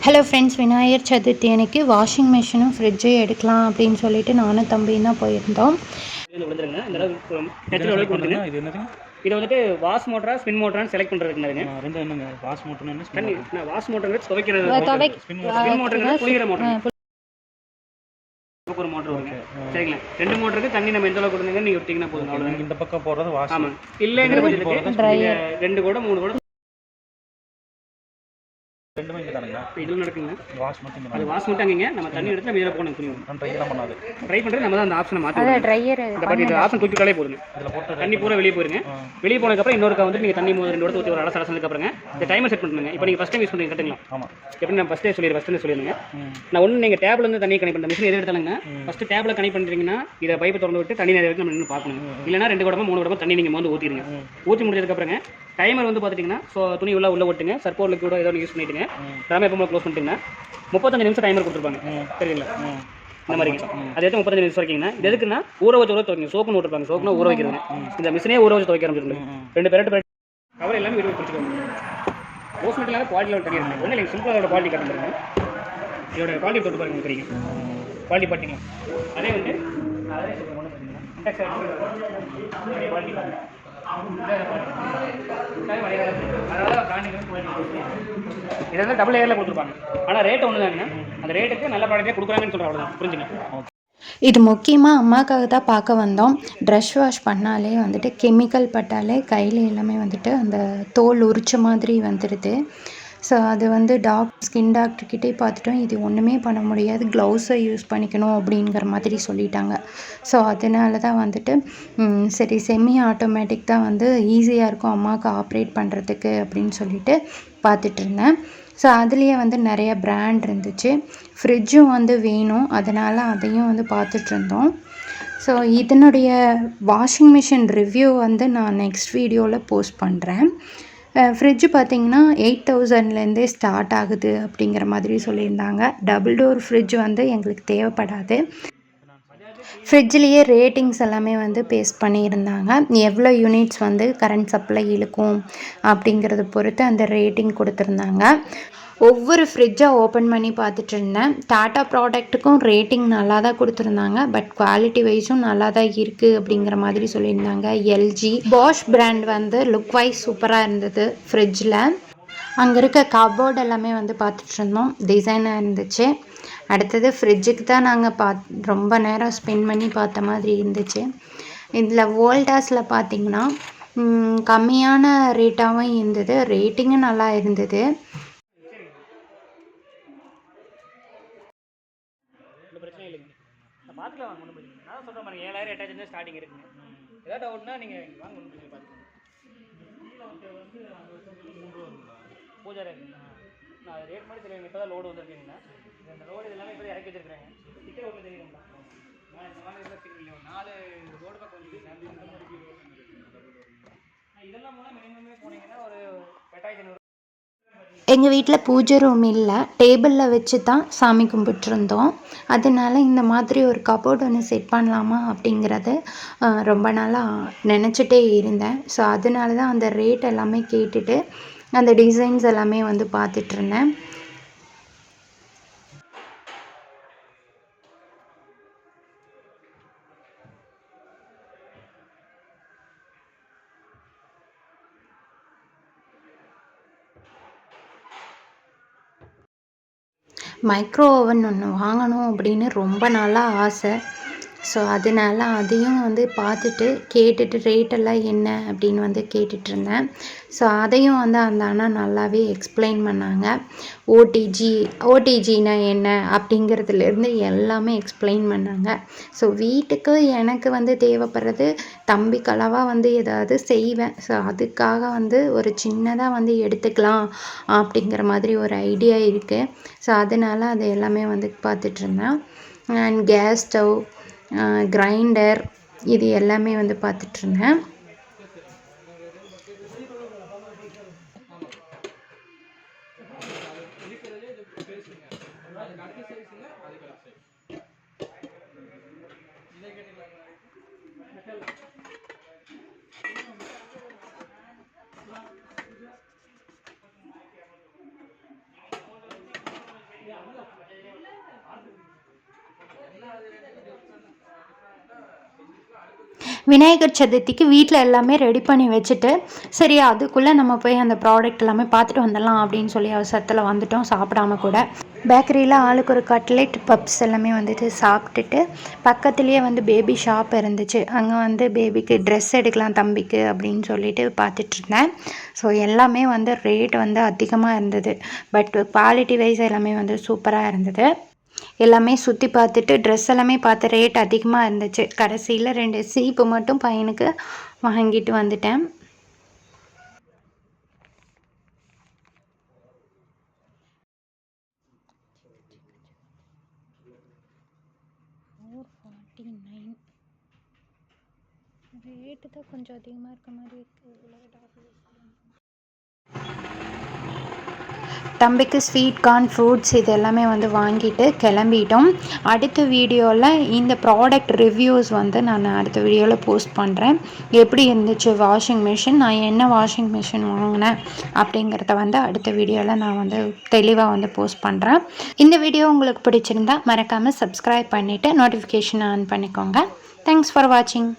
Hello friends, Vinayagar Chaturthi அன்னைக்கு washing மிஷினும் ஃப்ரிட்ஜும் எடுக்கலாம் அப்படின்னு சொல்லிட்டு நானும் தம்பியும் தான் போயிருந்தோம். இது வந்துட்டு வாஷ் மோட்டரா ஸ்பின் மோட்டரான்னு செலக்ட் பண்ணுறதுக்குங்க. ரெண்டு என்னங்க வாஷ் மோட்டர்னா தண்ணி வாஷ் மோட்டர் துவைக்கிறது, ஸ்பின் மோட்டர் குளிக்கிற மோட்டர். ஒரு மோட்டர் வருங்க, சரிங்களா? ரெண்டு மோட்டருக்கு தண்ணி நம்ம எந்த அளவுக்கு கொடுங்க நீங்கள் விட்டிங்கன்னா போதும். அவ்வளோ இந்த பக்கம் போடுறது வாஷ். ஆமாம், இல்லைங்கிற பட்சத்துக்கு 2 கூட 3 கூட ரெண்டுமே இங்கே தானுங்க. இப்போ இதில் நடக்குங்க வாஷ் மட்டும். அது வாஷ் மட்டும் அங்கேங்க நம்ம தண்ணி எடுத்து நம்ம இதில் போகணும். துணி ட்ரையெல்லாம் பண்ணாது. ட்ரை பண்ணுறது நம்ம தான் அந்த ஆப்ஷனை மாற்றி ட்ரையர் இந்த மாதிரி இந்த ஆப்ஷன் தூக்கிட்டாலே போதுங்க. இதில் போட்டு தண்ணி பூரா வெளியே போயிருங்க. வெளியே போனதுக்கப்புறம் இன்னொருக்கா வந்து நீங்கள் தண்ணி 2 இடத்துல ஊற்றி ஒரு அலச அலசனதுக்கப்புறங்க இந்த டைமர் செட் பண்ணுங்க. இப்போ நீங்கள் ஃபஸ்ட் டைம் யூஸ் பண்ணுறீங்க கட்டுங்களா? ஆமாம். எப்படி நான் ஃபஸ்ட்டே சொல்லிடுங்க. நான் ஒன்று நீங்கள் டேப்ல இருந்து தண்ணி கனெக்ட் பண்ணுற மிஷின் எது எடுத்தாலுங்க ஃபஸ்ட்டு டேப்ல கனெக்ட் பண்ணுறீங்கன்னா இதை பைப்பை திறந்து விட்டு தண்ணி நிறைய நம்ம நின்று பார்க்கணும். இல்லைனா 2 குடமோ 3 குடமோ தண்ணி நீங்கள் வந்து ஊற்றிடுங்க. ஊற்றி முடிச்சதுக்கப்புறங்க டைமர் வந்து பார்த்துட்டிங்கன்னா ஸோ துணி உள்ள ஓட்டுங்க. சர்ப்போர் லிக்விடோ ஏதோ யூஸ் பண்ணிட்டுங்க. ராம எப்போ க்ளோஸ் பண்ணிட்டீங்கன்னா 35 நிமிஷம் டைமர் கொடுத்துருப்பாங்க. சரிங்களா? இந்த மாதிரி அது எடுத்து 35 நிமிஷம் வரைக்குங்கன்னா இது எதுக்குன்னா ஊற வச்சு துவைக்கணும். சோப்புன்னு விட்டுருப்பாங்க. சோப்புனா ஊற வைக்கிறது. இந்த மிஷினே ஊற வச்சு துவைக்க ஆரம்பிச்சிருங்க. 2 பேரட்டு கவர் எல்லாமே விரும்பி பிடிச்சிக்கோங்க. ரோஸ் மெட்டில் குவாலிட்டியில் தண்ணி இருக்குது. ஒன்றும் இல்லை, சிம்பிளாக அதோட குவாலிட்டி கட்டுறாங்க. இதோட குவாலிட்டி தொட்டு பாருங்க தெரியும். குவாலிட்டி பார்த்தீங்களா? அதே வந்து அதே ஒன்று பார்த்தீங்கன்னா குவாலிட்டி பாருங்க. இதெல்லாம் டபுள் ஏரில் கொடுத்துருப்பாங்க. ஆனால் ரேட் ஒன்று தாங்க. அந்த ரேட்டுக்கு நல்ல ப்ராடக்டே கொடுக்குறாங்கன்னு சொல்கிறேன். அவ்வளோதான், புரிஞ்சுங்க. இது முக்கியமாக அம்மாக்காக தான் பார்க்க வந்தோம். ட்ரெஸ் வாஷ் பண்ணாலே வந்துட்டு கெமிக்கல் பட்டாலே கையில் எல்லாமே வந்துட்டு அந்த தோல் உரிச்ச மாதிரி வந்துடுது. ஸோ அது வந்து ஸ்கின் டாக்டர்கிட்டே பார்த்துட்டோம். இது ஒன்றுமே பண்ண முடியாது, க்ளவுஸை யூஸ் பண்ணிக்கணும் அப்படிங்கிற மாதிரி சொல்லிட்டாங்க. ஸோ அதனால தான் வந்துட்டு சரி செமி ஆட்டோமேட்டிக் தான் வந்து ஈஸியாக இருக்கும் அம்மாவுக்கு ஆப்ரேட் பண்ணுறதுக்கு அப்படின்னு சொல்லிட்டு பார்த்துட்டு இருந்தேன். ஸோ அதுலேயே வந்து நிறைய பிராண்ட் இருந்துச்சு. ஃப்ரிட்ஜும் வந்து வேணும், அதனால் அதையும் வந்து பார்த்துட்ருந்தோம். ஸோ இதனுடைய வாஷிங் மிஷின் ரிவ்யூ வந்து நான் நெக்ஸ்ட் வீடியோவில் போஸ்ட் பண்ணுறேன். ஃப்ரிட்ஜு பார்த்திங்கன்னா 8000லேருந்தே ஸ்டார்ட் ஆகுது அப்படிங்கிற மாதிரி சொல்லியிருந்தாங்க. டபுள் டோர் ஃப்ரிட்ஜ் வந்து எங்களுக்கு தேவைப்படாது. ஃப்ரிட்ஜ்லேயே ரேட்டிங்ஸ் எல்லாமே வந்து பேஸ்ட் பண்ணியிருந்தாங்க. எவ்வளோ யூனிட்ஸ் வந்து கரண்ட் சப்ளை இழுக்கும் அப்படிங்கிறத பொறுத்து அந்த ரேட்டிங் கொடுத்துருந்தாங்க. ஒவ்வொரு ஃப்ரிட்ஜாக ஓப்பன் பண்ணி பார்த்துட்டு இருந்தேன். டாட்டா ப்ராடக்ட்டுக்கும் ரேட்டிங் நல்லா தான் கொடுத்துருந்தாங்க. பட் குவாலிட்டி வைஸும் நல்லா தான் இருக்குது அப்படிங்கிற மாதிரி சொல்லியிருந்தாங்க. எல்ஜி, பாஷ் பிராண்ட் வந்து லுக் வைஸ் சூப்பராக இருந்தது. ஃப்ரிட்ஜில் அங்கே இருக்க கபோர்டு எல்லாமே வந்து பார்த்துட்டு இருந்தோம். டிசைனாக இருந்துச்சு. அடுத்தது ஃப்ரிட்ஜுக்கு தான் நாங்கள் ரொம்ப நேரம் ஸ்பெண்ட் பண்ணி பார்த்த மாதிரி இருந்துச்சு. இதில் வோல்டாஸில் பார்த்திங்கன்னா கம்மியான ரேட்டாகவும் இருந்தது, ரேட்டிங்கும் நல்லா இருந்தது. பார்த்துக்கலாம் வாங்க, ஒன்றும் பிரச்சனை. நான் சொல்கிற மாதிரி 7000 8000 ஸ்டார்டிங் இருக்குங்க. ஏதாவது டவுட்னா நீங்கள் வாங்க, ஒன்றும் பிரச்சனை. பார்த்துக்கலாம். பூஜா ரேட் நான் அது ரேட் மாதிரி தெரியுங்க. இப்போ தான் லோடு வந்துருக்கீங்கன்னா இந்த லோடு எல்லாமே இப்போ இறக்கி வச்சுருக்கிறேன். ஸ்டிக்கர் ஒன்று தெரியுங்களா? நான் இந்த மாதிரி ஸ்டிக்கர் இல்லையா 4 ரோடு பக்கம் வந்து இதெல்லாம் போனால் மினிமமே போனீங்கன்னா ஒரு 8500. எங்கள் வீட்டில் பூஜை ரூம் இல்லை, டேபிளில் வச்சு தான் சாமி கும்பிட்டுருந்தோம். அதனால் இந்த மாதிரி ஒரு கபோர்டு ஒன்று செட் பண்ணலாமா அப்படிங்கிறது ரொம்ப நாளாக நினச்சிட்டே இருந்தேன். ஸோ அதனால தான் அந்த ரேட் எல்லாமே கேட்டுட்டு அந்த டிசைன்ஸ் எல்லாமே வந்து பார்த்துட்ருந்தேன். மைக்ரோ ஓவன் ஒன்று வாங்கணும் அப்படின்னு ரொம்ப நாளாக ஆசை. ஸோ அதனால அதையும் வந்து பார்த்துட்டு கேட்டுட்டு ரேட்டெல்லாம் என்ன அப்படின்னு வந்து கேட்டுட்ருந்தேன். ஸோ அதையும் வந்து அந்த அண்ணா நல்லாவே எக்ஸ்பிளைன் பண்ணாங்க. ஓடிஜினா என்ன அப்படிங்கிறதுலேருந்து எல்லாமே எக்ஸ்பிளைன் பண்ணாங்க. ஸோ வீட்டுக்கு எனக்கு வந்து தேவைப்படுறது தம்பிக்கு அளவாக வந்து ஏதாவது செய்வேன். ஸோ அதுக்காக வந்து ஒரு சின்னதாக வந்து எடுத்துக்கலாம் அப்படிங்கிற மாதிரி ஒரு ஐடியா இருக்குது. ஸோ அதனால் அது எல்லாமே வந்து பார்த்துட்ருந்தேன். அண்ட் கேஸ் ஸ்டவ், கிரைண்டர், இது எல்லாமே வந்து பார்த்துட்ருந்தேன். விநாயகர் சதுர்த்திக்கு வீட்டில் எல்லாமே ரெடி பண்ணி வச்சுட்டு சரி அதுக்குள்ளே நம்ம போய் அந்த ப்ராடக்ட் எல்லாமே பார்த்துட்டு வந்துடலாம் அப்படின்னு சொல்லி அவசரத்தில் வந்துட்டோம், சாப்பிடாம கூட. பேக்கரியில் ஆளுக்கு ஒரு கட்லெட் பப்ஸ் எல்லாமே வந்துட்டு சாப்பிட்டுட்டு பக்கத்துலேயே வந்து பேபி ஷாப் இருந்துச்சு. அங்கே வந்து பேபிக்கு ட்ரெஸ் எடுக்கலாம் தம்பிக்கு அப்படின்னு சொல்லிட்டு பார்த்துட்ருந்தேன். ஸோ எல்லாமே வந்து ரேட் வந்து அதிகமாக இருந்தது, பட் குவாலிட்டி வைஸ் எல்லாமே வந்து சூப்பராக இருந்தது. எல்லாமே சுற்றி பார்த்துட்டு ட்ரெஸ் எல்லாமே பார்த்து ரேட் அதிகமாக இருந்துச்சு. கடைசியில் 2 சீப்பு மட்டும் பையனுக்கு வாங்கிட்டு வந்துட்டேன். ரேட்டு தான் கொஞ்சம் அதிகமாக இருக்க மாதிரி இருக்குது. தம்பிக்கு ஸ்வீட் கார்ன், ஃப்ரூட்ஸ் இது எல்லாமே வந்து வாங்கிட்டு கிளம்பிட்டோம். அடுத்த வீடியோவில் இந்த ப்ராடக்ட் ரிவ்யூஸ் வந்து நான் அடுத்த வீடியோவில் போஸ்ட் பண்ணுறேன். எப்படி இருந்துச்சு வாஷிங் மிஷின், நான் என்ன வாஷிங் மிஷின் வாங்கினேன் அப்படிங்கிறத வந்து அடுத்த வீடியோவில் நான் வந்து தெளிவாக வந்து போஸ்ட் பண்ணுறேன். இந்த வீடியோ உங்களுக்கு பிடிச்சிருந்தா மறக்காமல் சப்ஸ்கிரைப் பண்ணிவிட்டு நோட்டிஃபிகேஷன் ஆன் பண்ணிக்கோங்க. தேங்க்ஸ் ஃபார் வாட்சிங்.